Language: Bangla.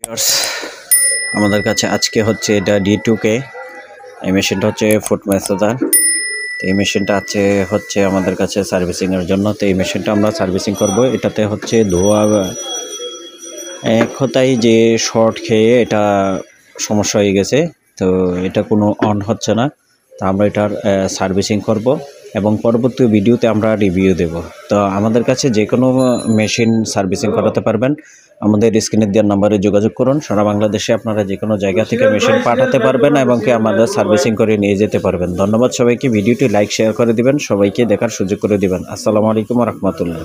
ভিউয়ার্স, আমাদের কাছে আজকে হচ্ছে এটা D2K। এই মেশিনটা হচ্ছে ফুড ম্যাসাজার। তো এই মেশিনটা হচ্ছে আমাদের কাছে সার্ভিসিংয়ের জন্য। তো এই মেশিনটা আমরা সার্ভিসিং করব। এটাতে হচ্ছে ধোয়া এক কথায় যে শর্ট খেয়ে এটা সমস্যা হয়ে গেছে। তো এটা কোনো অন হচ্ছে না। তো আমরা এটার সার্ভিসিং করব এবং পরবর্তী ভিডিওতে আমরা রিভিউ দেব। তো আমাদের কাছে যে কোনো মেশিন সার্ভিসিং করাতে পারবেন। আমাদের স্ক্রিনে দেওয়ার নাম্বারে যোগাযোগ করুন। সারা বাংলাদেশে আপনারা যে কোনো জায়গা থেকে মেশিন পাঠাতে পারবেন এবং কি আমাদের সার্ভিসিং করে নিয়ে যেতে পারবেন। ধন্যবাদ সবাইকে। ভিডিওটি লাইক শেয়ার করে দিবেন, সবাইকে দেখার সুযোগ করে দিবেন। আসসালামু আলাইকুম ওয়া রাহমাতুল্লাহ।